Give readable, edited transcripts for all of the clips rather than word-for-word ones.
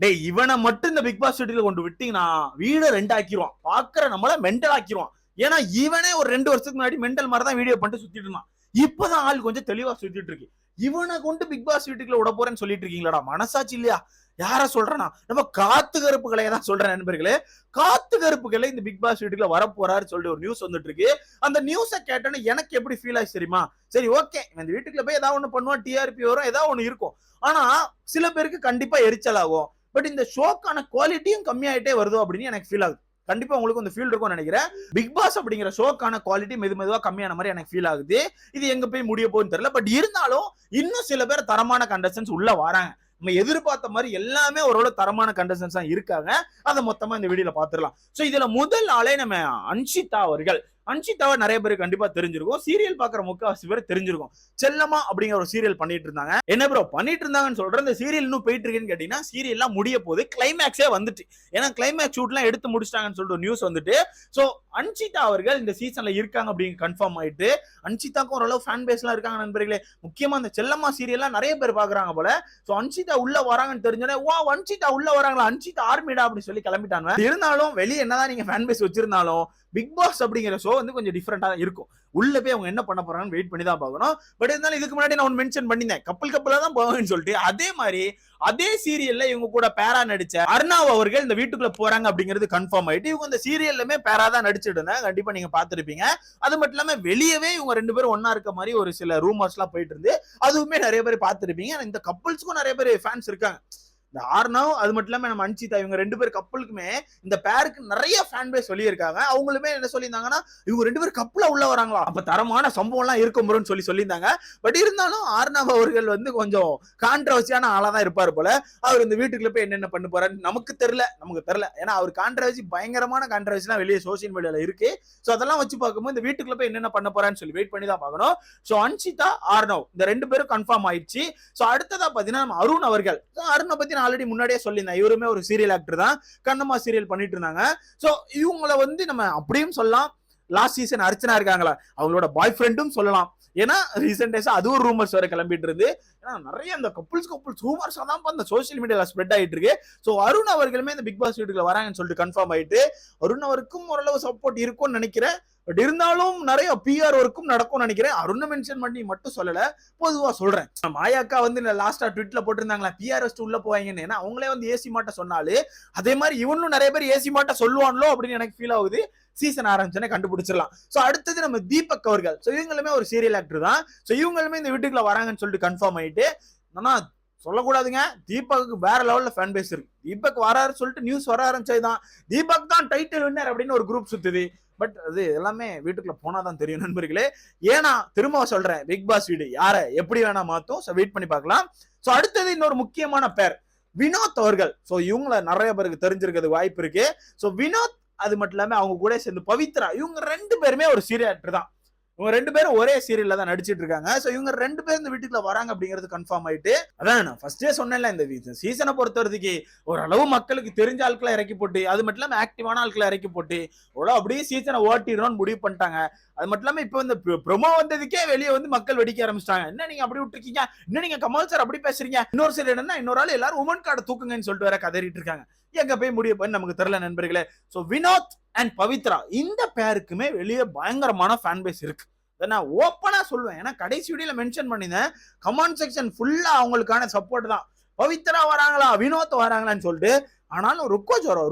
டேய் இவனை மட்டும் இந்த பிக் பாஸ் வீட்டுல கொண்டு விட்டீங்கன்னா வீடு ரெண்டு ஆக்கிடுவான், பாக்குற நம்மள மென்டல் ஆக்கிடுவான். ஏன்னா இவனே ஒரு 2 வருஷத்துக்கு முன்னாடி மென்டல் மாதிரி தான் வீடியோ பண்ணிட்டு சுத்திட்டு இருந்தான். இப்பதான் ஆள் கொஞ்சம் தெளிவா சுத்திட்டு இருக்கு. இவனை கொண்டு பிக் பாஸ் வீட்டுக்குள்ள விட போறேன்னு சொல்லிட்டு இருக்கீங்களா? மனசாச்சு இல்லையா? யார சொல்றேன்னா நம்ம காத்து கருப்புகளை தான் சொல்றேன் நண்பர்களே. காத்து கருப்புகளை இந்த பிக் பாஸ் வீட்டுக்குள்ள வரப்போறாரு சொல்லிட்டு ஒரு நியூஸ் வந்துட்டு இருக்கு. அந்த நியூஸை கேட்டோன்னு எனக்கு எப்படி ஃபீல் ஆச்சு தெரியுமா? சரி ஓகே, இந்த வீட்டுக்குள்ள போய் ஏதாவது ஒண்ணு பண்ணுவோம், டிஆர்பி வரும், ஏதாவது ஒண்ணு இருக்கும். ஆனா சில பேருக்கு கண்டிப்பா எரிச்சல் ஆகும். பட் இந்த ஷோக்கான குவாலிட்டியும் கம்மியாயிட்டே வருதோ அப்படின்னு எனக்கு ஃபீல் ஆகுது. கண்டிப்பா உங்களுக்கு இந்த ஃபீல் இருக்கும் நினைக்கிறேன். பிக் பாஸ் அப்படிங்கிற ஷோக்கான குவாலிட்டி மெதுவா கம்மியான மாதிரி எனக்கு ஃபீல் ஆகுது. இது எங்க போய் முடிய போகுதுன்னு தெரியல. பட் இருந்தாலும் இன்னும் சில பேர் தரமான கண்டஸ்டன்ஸ் உள்ள வராங்க. நம்ம எதிர்பார்த்த மாதிரி எல்லாமே ஓரளவு தரமான கண்டஸ்டன்ஸ் தான் இருக்காங்க. அதை மொத்தமா இந்த வீடியோல பாத்துடலாம். சோ இதுல முதல் ஆளே நம்ம அன்ஷிதா அவர்கள். அன்ஷிதாவை நிறைய பேருக்கு கண்டிப்பா தெரிஞ்சிருக்கும். சீரியல் பாக்குற முக்காவாசி பேர் தெரிஞ்சிருக்கும். செல்லமா அப்படிங்கிற ஒரு சீரியல் பண்ணிட்டு இருந்தாங்க. என்ன ப்ரோ பண்ணிட்டு இருந்தாங்கன்னு சொல்றேன். இந்த சீரியல் இன்னும் போயிட்டு இருக்குன்னு கேட்டீங்கன்னா சீரியல்லாம் முடிய போது, கிளைமேக்ஸே வந்துட்டு. ஏன்னா கிளைமேக்ஸ் ஷூட் எல்லாம் எடுத்து முடிச்சிட்டாங்கன்னு சொல்லிட்டு நியூஸ் வந்துட்டு. சோ அன்ஷிதா அவர்கள் இந்த சீசன்ல இருக்காங்க அப்படின்னு கன்ஃபார்ம் ஆயிட்டு. அன்ஷிதாக்கும் ஓரளவு ஃபேன் பேஸ் எல்லாம் இருக்காங்க நண்பர்களே. முக்கியமா அந்த செல்லம்மா சீரியல்லாம் நிறைய பேர் பாக்குறாங்க போல. சோ அன்ஷிதா உள்ள வராங்கன்னு தெரிஞ்சோடனே வா அன்ஷிதா உள்ள வராங்களா, அன்ஷிதா ஆர்மிடா அப்படின்னு சொல்லி கிளம்பிட்டாங்க. இருந்தாலும் வெளியே என்னதான் நீங்க ஃபேன் பேஸ் வச்சிருந்தாலும் பிக் பாஸ் அப்படிங்கிற ஷோ வந்து கொஞ்சம் டிஃபரெண்டா இருக்கும். உள்ள போய் அவங்க என்ன பண்ண போறாங்கன்னு வெயிட் பண்ணி தான் பார்க்கணும். பட் இருந்தாலும் இதுக்கு முன்னாடி நான் மென்ஷன் பண்ணிருந்தேன், கப்பலா தான் போவாங்கன்னு சொல்லிட்டு. அதே மாதிரி அதே சீரியல்ல இவங்க கூட பேரா நடிச்ச அர்ணவ் அவர்கள் இந்த வீட்டுக்குள்ள போறாங்க அப்படிங்கிறது கன்ஃபார்ம் ஆயிட்டு. இவங்க இந்த சீரியல்லுமே பேரா தான் நடிச்சிட்டு இருந்தாங்க. கண்டிப்பா நீங்க பாத்துருப்பீங்க. அது மட்டும் இல்லாம வெளியவே இவங்க 2 பேரும் ஒன்னா இருக்க மாதிரி ஒரு சில ரூமர்ஸ் எல்லாம் போயிட்டு இருந்து அதுவுமே நிறைய பேர் பாத்துருப்பீங்க. இந்த கப்பல்ஸ்க்கும் நிறைய பேர் ஃபேன்ஸ் இருக்காங்க. இந்த ஆர்னவ் அது மட்டும் இல்லாம நம்ம அன்ஷிதா இவங்க 2 பேர் கப்பலுக்குமே இந்த பேருக்கு நிறைய ஃபேன் பேஸ் சொல்லியிருக்காங்க. அவங்களுமே என்ன சொல்லியிருந்தாங்கன்னா இவங்க 2 பேர் கப்பலா உள்ள வராங்களா, அப்ப தரமான சம்பவம் எல்லாம் இருக்கும் ப்ரோன்னு சொல்லியிருந்தாங்க. பட் இருந்தாலும் ஆர்னவ் அவர்கள் வந்து கொஞ்சம் கான்ட்ரவர்சியான ஆளா தான் இருப்பாரு போல. அவர் இந்த வீட்டுக்குள்ள போய் என்னென்ன பண்ண போறாரு நமக்கு தெரியல. ஏன்னா அவர் கான்ட்ரவர்சி பயங்கரமான கான்ட்ரவர்சி எல்லாம் வெளியே சோசியல் மீடியால இருக்கு. சோ அதெல்லாம் வச்சு பார்க்கும்போது இந்த வீட்டுக்குள்ள போய் என்னென்ன பண்ண போறான்னு சொல்லி வெயிட் பண்ணி தான் பார்க்கணும். சோ அன்ஷிதா ஆர்னவ் இந்த 2 பேரும் கன்ஃபார்ம் ஆயிடுச்சு. சோ அடுத்ததா பாத்தீங்கன்னா நம்ம அருண் அவர்கள். அருணை பத்தி ஆல்ரெடி முன்னாடியே சொல்லியிருந்தேன். இவருமே ஒரு சீரியல் ஆக்டர் தான். கண்ணம்மா சீரியல் பண்ணிட்டு இருந்தாங்க. சோ இவங்கள வந்து நம்ம அப்படியும் சொல்லலாம். லாஸ்ட் சீசன் அர்ச்சனா இருக்காங்களா, அவங்களோட பாய் ஃப்ரெண்டும் சொல்லலாம். ஏன்னா ரீசெண்ட் டேஸா அது ஒரு ரூமர்ஸ் வர கிளம்பிட்டு இருந்து. ஏன்னா நிறைய அந்த கப்புள்ஸ் ரூமர்ஸ் தான் அந்த சோசியல் மீடியால ஸ்ப்ரெட் ஆயிட்டு இருக்கு. சோ அருண் அவர்களுமே இந்த பிக் பாஸ் வீட்டுக்குள்ள வராங்கன்னு சொல்லிட்டு கன்ஃபார்ம் ஆயிட்டு. அருண் அவருக்கும் ஓரளவு சப்போர்ட் இருக்கும்னு நினைக்கிறேன். பட் இருந்தாலும் நிறைய பிஆர் ஒர்க்கும் நடக்கும் நினைக்கிறேன். அருண் மென்ஷன் பண்ணி மட்டும் சொல்லல, பொதுவா சொல்றேன். மாயாக்கா வந்து லாஸ்டா ட்விட்ல போட்டிருந்தாங்களா பிஆர் வச்சு உள்ள போவாங்கன்னு. ஏன்னா அவங்களே வந்து ஏசி மாட்ட சொன்னாலு அதே மாதிரி இவனும் நிறைய பேர் ஏசி மாட்ட சொல்லுவாங்களோ அப்படின்னு எனக்கு ஃபீல் ஆகுது. சீசன் ஆரம்பிச்சோன்னே கண்டுபிடிச்சிடலாம். சோ அடுத்தது நம்ம தீபக் அவர்கள். சோ இவங்களுமே ஒரு சீரியல் ஆக்டர் தான். சோ இவங்களுமே இந்த வீட்டுக்குள்ள வராங்கன்னு சொல்லிட்டு கன்ஃபார்ம் ஆயிட்டு. ஆனா சொல்லக்கூடாதுங்க, தீபக்கு வேற லெவல்ல ஃபேன் பேஸ் இருக்கு. தீபக் வராரு சொல்லிட்டு நியூஸ் வர ஆரம்பிச்சதுதான் தீபக் தான் டைட்டில் வின்னர் அப்படின்னு ஒரு குரூப் சுத்துது. பட் அது எல்லாமே வீட்டுக்குள்ள போனாதான் தெரியும் நண்பர்களே. ஏன்னா திரும்ப சொல்றேன், பிக் பாஸ் வீடு யார எப்படி வேணா மாத்தும். சோ வெயிட் பண்ணி பார்க்கலாம். சோ அடுத்தது இன்னொரு முக்கியமான பேர் வினோத் அவர்கள். சோ இவங்கள நிறைய பேருக்கு தெரிஞ்சிருக்கிறது வாய்ப்பு இருக்கு. சோ வினோத் அது மட்டும் இல்லாம அவங்க கூட சேர்ந்து பவித்ரா, இவங்க 2 பேருமே ஒரு சீரியல் ஆக்டர் தான். இவங்க 2 பேரும் ஒரே சீரியல்ல தான் நடிச்சிட்டு இருக்காங்க. சோ இவங்க 2 பேரும் இந்த வீட்டுக்குள்ள வராங்க அப்படிங்கிறது கன்ஃபார்ம் ஆயிட்டு. அதான் நான் ஃபர்ஸ்டே சொன்னேன்ல, இந்த சீசனை பொறுத்தவரைக்கு ஓரளவு மக்களுக்கு தெரிஞ்ச ஆட்களை இறக்கி போட்டு, அது மட்டும் இல்லாம ஆக்டிவான ஆட்களை இறக்கி போட்டு ஓரளவு அப்படியே சீசனை ஓட்டிடணும்னு முடிவு பண்ணிட்டாங்க. அது மட்டும் இல்லாம இப்ப இந்த ப்ரோமோ வந்ததுக்கே வெளியே வந்து மக்கள் வெடிக்க ஆரம்பிச்சிட்டாங்க. என்ன நீங்க அப்படி விட்டுருக்கீங்க, என்ன நீங்க கமல் சார் அப்படி பேசுறீங்க, இன்னொரு சைடு என்னன்னா இன்னொரு ஆள் எல்லாரும் உமன் கார்டை தூக்குங்கன்னு சொல்லிட்டு வேற கதறிட்டு இருக்காங்க. எங்க போய் முடிய போய் நமக்கு தெரியல நண்பர்களே. சோ வினோத் அண்ட் பவித்ரா இந்த பேருக்குமே வெளியே பயங்கரமான ஃபேன் பேஸ் இருக்கு. நான் ஓப்பனா சொல்லுவேன். ஏன்னா கடைசி வீடியோல மென்ஷன் பண்ணினேன், கமெண்ட் செக்ஷன் ஃபுல்லா அவங்களுக்கான சப்போர்ட் தான். பவித்ரா வராங்களா வினோத் வராங்களான்னு சொல்லிட்டு. ஆனாலும் ருக்கோ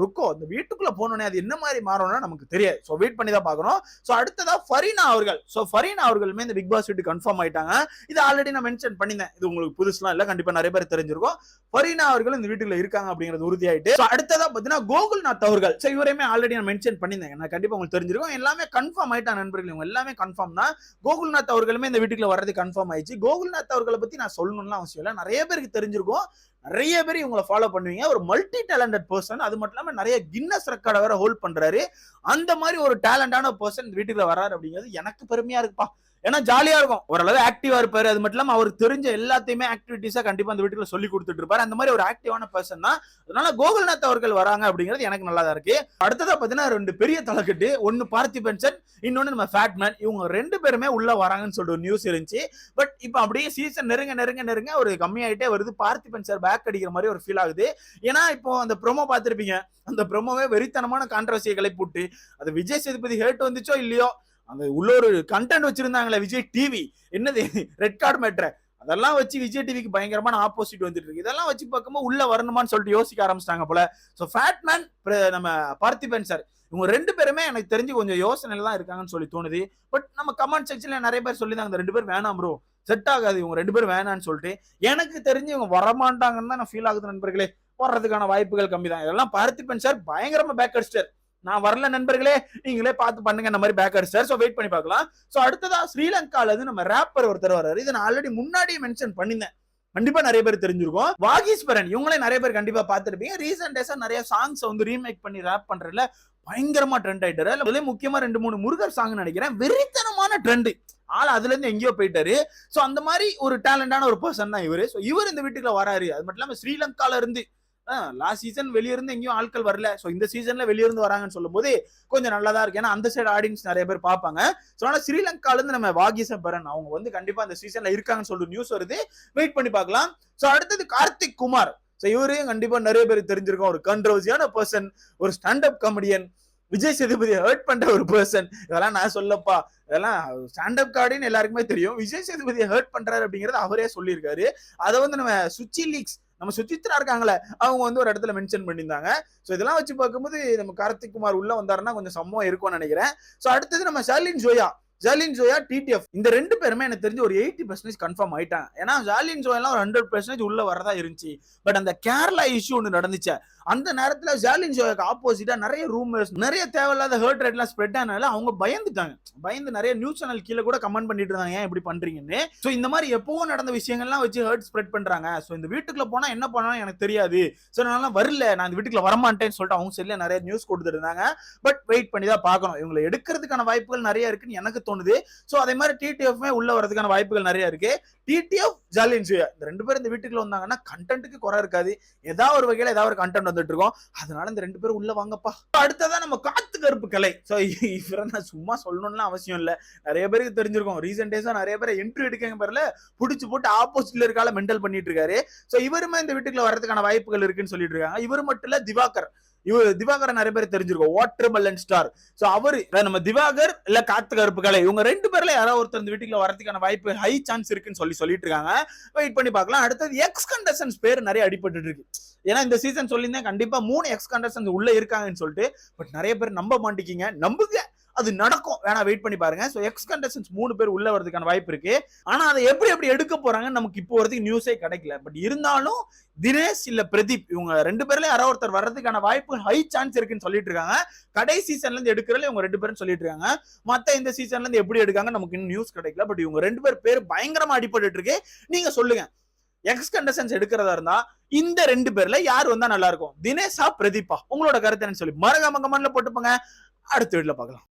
இந்த வீட்டுக்குள்ள போனோன்னே அது என்ன மாதிரி மாறும்னா நமக்கு தெரியாது. சோ வெயிட் பண்ணி தான் பார்க்கணும். சோ அடுத்ததா ஃபரீனா அவர்கள். சோ ஃபரீனா அவர்களுமே இந்த பிக் பாஸ் வீட்டு கன்ஃபார்ம் ஆயிட்டாங்க. இது ஆல்ரெடி நான் மென்ஷன் பண்ணினேன். இது உங்களுக்கு புதுசுலாம் இல்ல, கண்டிப்பா நிறைய பேர் தெரிஞ்சிருக்கும். ஃபரீனா அவர்கள் இந்த வீட்டுக்குள்ள இருக்காங்க அப்படிங்கிறது உறுதியாயிட்டு. அடுத்ததா பாத்தீங்கன்னா கோகுல்நாத் அவர்கள். சோ இவரையுமே ஆல்ரெடி நான் மென்ஷன் பண்ணியிருந்தேன். நான் கண்டிப்பா உங்களுக்கு தெரிஞ்சிருக்கும். எல்லாமே கன்ஃபார்ம் ஆயிட்டாங்க நண்பர்கள். இவங்க எல்லாமே கன்ஃபார்ம் தான். கோகுல்நாத் அவர்களுமே இந்த வீட்டுக்குள்ள வர்றது கன்ஃபார்ம் ஆயிடுச்சு. கோகுல்நாத் அவர்களை பத்தி நான் சொல்லணும்னு அவசியம் இல்லை, நிறைய பேருக்கு தெரிஞ்சிருக்கும். நிறைய பேர் இவங்களை ஃபாலோ பண்ணுவீங்க. ஒரு மல்டி டேலண்டட் பர்சன். அது மட்டும் இல்லாம நிறைய கின்னஸ் ரெக்கார்டை வேற ஹோல்ட் பண்றாரு. அந்த மாதிரி ஒரு டேலண்டான பர்சன் வீட்டுக்குள்ள வர்றாரு அப்படிங்கிறது எனக்கு பெருமையா இருக்குப்பா. ஏன்னா ஜாலியா இருக்கும், ஓரளவு ஆக்டிவா இருப்பாரு. அது மட்டும் இல்லாம அவருக்கு தெரிஞ்ச எல்லாத்தையுமே ஆக்டிவிட்டிஸா கண்டிப்பா அந்த வீட்டுக்குள்ள சொல்லி கொடுத்துட்டு இருப்பாரு. அந்த மாதிரி ஒரு ஆக்டிவான பர்சன் தான். அதனால கோகுல்நாத் அவர்கள் வராங்க அப்படிங்கிறது எனக்கு நல்லா தான் இருக்கு. அடுத்ததா பாத்தீங்கன்னா 2 பெரிய தலைக்கட்டு, ஒன்னு பார்த்திபன் சார், இன்னொன்னு நம்ம ஃபேட்மேன். இவங்க 2 பேருமே உள்ள வராங்கன்னு சொல்லிட்டு ஒரு நியூஸ் இருந்துச்சு. பட் இப்ப அப்படியே சீசன் நெருங்க ஒரு கம்மியாயிட்டே வருது. பார்த்திபன் சார் பேக் அடிக்கிற மாதிரி ஒரு ஃபீல் ஆகுது. ஏன்னா இப்போ அந்த ப்ரோமோ பார்த்திருப்பீங்க, அந்த ப்ரோமோவே வெறித்தனமான கான்ட்ரவர்சியை கிளப்பிவிட்டு, அது விஜய் சேதுபதி ஹேட் வந்துச்சோ இல்லையோ, அந்த உள்ள ஒரு கண்டென்ட் வச்சிருந்தாங்களே விஜய் டிவி, என்னது ரெட் கார்டு மேட்ரு, அதெல்லாம் வச்சு விஜய் டிவிக்கு பயங்கரமான ஆப்போசிட் வந்துட்டு இருக்கு. இதெல்லாம் வச்சு பார்க்கும்போது உள்ள வரணுமான்னு சொல்லிட்டு யோசிக்க ஆரம்பிச்சிட்டாங்க போல. ஸோ ஃபேட்மேன் நம்ம பார்த்திபன் சார், இவங்க 2 பேருமே எனக்கு தெரிஞ்சு கொஞ்சம் யோசனையில தான் இருக்காங்கன்னு சொல்லி தோணுது. பட் நம்ம கமெண்ட் செக்ஷன்ல நிறைய பேர் சொல்லியிருந்தாங்க அந்த 2 பேர் வேணாம் ப்ரோ, செட் ஆகாது, இவங்க 2 பேரும் வேணான்னு சொல்லிட்டு. எனக்கு தெரிஞ்சு இவங்க வரமாட்டாங்கன்னு தான் நான் ஃபீல் ஆகுது நண்பர்களே. வர்றதுக்கான வாய்ப்புகள் கம்மி தான். இதெல்லாம் பார்த்திபன் சார் பயங்கரமா பேக் அடிச்சிட்டார். நான் வரல நண்பர்களே, நீங்களே பார்த்து பண்ணுங்க இந்த மாதிரி பேக் அடிச்சார். சோ வெயிட் பண்ணி பார்க்கலாம். சோ அடுத்ததா ஸ்ரீலங்கால இருந்து நம்ம ரேப்பர் ஒருத்தர் வராரு. இதை நான் ஆல்ரெடி முன்னாடியே மென்ஷன் பண்ணிருந்தேன், கண்டிப்பா நிறைய பேர் தெரிஞ்சிருக்கும். வாகீஸ்வரன், இவங்களே நிறைய பேர் கண்டிப்பா பார்த்திருப்பீங்க. ரீசெண்ட் டேஸா நிறைய சாங்ஸ் வந்து ரீமேக் பண்ணி ரேப் பண்றதுல பயங்கரமா ட்ரெண்ட் ஆயிட்டாரு. அதுல முக்கியமா 2-3 முருகர் சாங் நினைக்கிறேன், வெறித்தனமான ட்ரெண்ட். ஆள் அதுல இருந்து எங்கேயோ போயிட்டாரு. சோ அந்த மாதிரி ஒரு டேலண்டான ஒரு பர்சன் தான் இவரு. சோ இவர் இந்த வீட்டுக்குள்ள வராரு. அது மட்டும் இல்லாம ஸ்ரீலங்கால இருந்து லாஸ்ட் சீசன் வெளியிருந்து எங்கேயும் ஆட்கள் வரல. சோ இந்த சீசன்ல வெளியிருந்து வராங்கன்னு சொல்லும் போது கொஞ்சம் நல்லதா இருக்கு. ஏன்னா அந்த சைடு ஆடியன்ஸ் நிறைய பேர் பார்ப்பாங்க. சோ அதனால ஸ்ரீலங்கால இருந்து நம்ம வாகீஸ்வரன் அவங்க வந்து கண்டிப்பா அந்த சீசன்ல இருக்காங்கன்னு சொல்லிட்டு நியூஸ் வருது. வெயிட் பண்ணி பார்க்கலாம். சோ அடுத்தது கார்த்திக் குமார். சோ இவரையும் கண்டிப்பா நிறைய பேர் தெரிஞ்சிருக்கும். ஒரு கண்ட்ரோவர்சியான பர்சன், ஒரு ஸ்டாண்ட் அப் காமெடியன், விஜய் சேதுபதியை ஹர்ட் பண்ற ஒரு பர்சன். இதெல்லாம் நான் சொல்லப்பா, இதெல்லாம் ஸ்டாண்ட் அப் கார்டுன்னு எல்லாருக்குமே தெரியும். விஜய் சேதுபதியை ஹர்ட் பண்றாரு அப்படிங்கறது அவரே சொல்லியிருக்காரு. அதை வந்து நம்ம சுச்சி லீக்ஸ், நம்ம சுச்சித்ரா இருக்காங்களே, அவங்க வந்து ஒரு இடத்துல மென்ஷன் பண்ணியிருந்தாங்க. சோ இதெல்லாம் வச்சு பார்க்கும்போது நம்ம கார்த்திக் குமார் உள்ள வந்தாருன்னா கொஞ்சம் சம்பவம் இருக்கும்னு நினைக்கிறேன். சோ அடுத்தது நம்ம ஷர்லின் ஜோயா டிடிஎஃப், இந்த 2 பேருமே எனக்கு தெரிஞ்சு ஒரு 80% கன்ஃபார்ம் ஆயிட்டாங்க. ஏன்னா ஷர்லின் ஜோயா ஒரு 100% உள்ள வரதா இருந்துச்சு. பட் அந்த கேரளா இஷ்யூ ஒன்று நடந்துச்சு. அந்த நேரத்துல ஷர்லின் ஜோயாக்கு ஆப்போசிட்டா நிறைய ரூமர்ஸ், நிறைய தேவையில்லாத ஹர்ட் ரேட் எல்லாம் ஸ்ப்ரெட் ஆனால அவங்க பயந்து நிறைய நியூஸ் சேனல் கீழே கூட கமெண்ட் பண்ணிட்டு இருந்தாங்க, ஏன் இப்படி பண்றீங்கன்னு. சோ இந்த மாதிரி எப்பவும் நடந்த விஷயங்கள்லாம் வச்சு ஹர்ட் ஸ்ப்ரெட் பண்றாங்க. சோ இந்த வீட்டுக்குள்ள போனா என்ன பண்ணணும் எனக்கு தெரியாது, சோ நான் வரல, நான் இந்த வீட்டுக்குள்ள வரமாட்டேன்னு சொல்லிட்டு அவங்க சரியில்லை நிறைய நியூஸ் கொடுத்துட்டு இருந்தாங்க. பட் வெயிட் பண்ணி தான் பார்க்கணும். இவங்களை எடுக்கிறதுக்கான வாய்ப்புகள் நிறைய இருக்குன்னு எனக்கு தோணுது. சோ அதே மாதிரி டிடிஎஃப்மே உள்ள வரதுக்கான வாய்ப்புகள் நிறைய இருக்கு. டிடிஎஃப் ஷர்லின் ஜோயா இந்த 2 பேரும் இந்த வீட்டுக்குள்ள வந்தாங்கன்னா கண்டென்ட்டுக்கு குறை இருக்காது. ஏதாவது ஒரு வகையில ஏதாவது ஒரு கண்டென்ட் வந்துட்டு இருக்கோம். அதனால இந்த 2 பேரும் உள்ள வாங்கப்பா. அடுத்ததான் நம்ம காத்து கருப்பு கலை. சோ இவரை நான் சும்மா சொல்லணும்னு அவசியம் இல்ல, நிறைய பேருக்கு தெரிஞ்சிருக்கும். ரீசெண்ட் டேஸா நிறைய பேர் என்ட்ரி எடுக்கங்க பேர்ல புடிச்சு போட்டு ஆப்போசிட்ல இருக்கால மெண்டல் பண்ணிட்டு இருக்காரு. சோ இவருமே இந்த வீட்டுக்குள்ள வர்றதுக்கான வாய்ப்புகள் இருக்குன்னு சொல்லிட்டு இருக்காங்க. இவரு மட்டும் இல்ல, திவாகர் நிறைய பேர் தெரிஞ்சிருக்கும், வாட்டர் மெலன் ஸ்டார். சோ அவரு நம்ம திவாகர் இல்ல காத்து கருப்பு கலை, இவங்க 2 பேர்ல யாராவது ஒருத்தர் இந்த வீட்டுக்குள்ள வரதுக்கான வாய்ப்பு ஹை சான்ஸ் இருக்குன்னு சொல்லிட்டு இருக்காங்க. வெயிட் பண்ணி பார்க்கலாம். அடுத்தது எக்ஸ் கண்டஸ்டன்ஸ் பேர் நிறைய அடிபட்டு இருக்கு. ஏன்னா இந்த சீசன் சொல்லியிருந்தேன் கண்டிப்பா 3 எக்ஸ் கண்டஸ்டன்ஸ் உள்ள இருக்காங்கன்னு சொல்லிட்டு. பட் நிறைய பேர் நம்ப மாட்டேங்க, நம்புங்க, அது நடக்கும், வேணா வெயிட் பண்ணி பாருங்க. சோ எக்ஸ் கண்டஸ்டன்ஸ் 3 பேர் உள்ள வரதுக்கான வாய்ப்பு இருக்கு. ஆனா அதை எப்படி எடுக்க போறாங்கன்னு நமக்கு இப்போ வரைக்கும் நியூஸே கிடைக்கல. பட் இருந்தாலும் தினேஷ் இல்ல பிரதீப், இவங்க 2 பேர்ல யாராவது ஒருத்தர் வர்றதுக்கான வாய்ப்பு ஹை சான்ஸ் இருக்குன்னு சொல்லிட்டு இருக்காங்க. கடை சீசன்ல இருந்து எடுக்கிறதுல இவங்க 2 பேரும் சொல்லிட்டு இருக்காங்க. மத்த இந்த சீசன்ல இருந்து எப்படி எடுக்காங்க நமக்கு இன்னும் நியூஸ் கிடைக்கல. பட் இவங்க 2 பேர் பயங்கரமா அடிபட்டு இருக்கு. நீங்க சொல்லுங்க, எக்ஸ் கண்டஸ்டன்ஸ் எடுக்கிறதா இருந்தா இந்த 2 பேர்ல யார் வந்தா நல்லா இருக்கும், தினேஷா பிரதீப்பா? உங்களோட கருத்து என்னன்னு சொல்லி மறக்காம கமெண்ட்ல போட்டுப்போங்க. அடுத்த வீடியோல பார்க்கலாம்.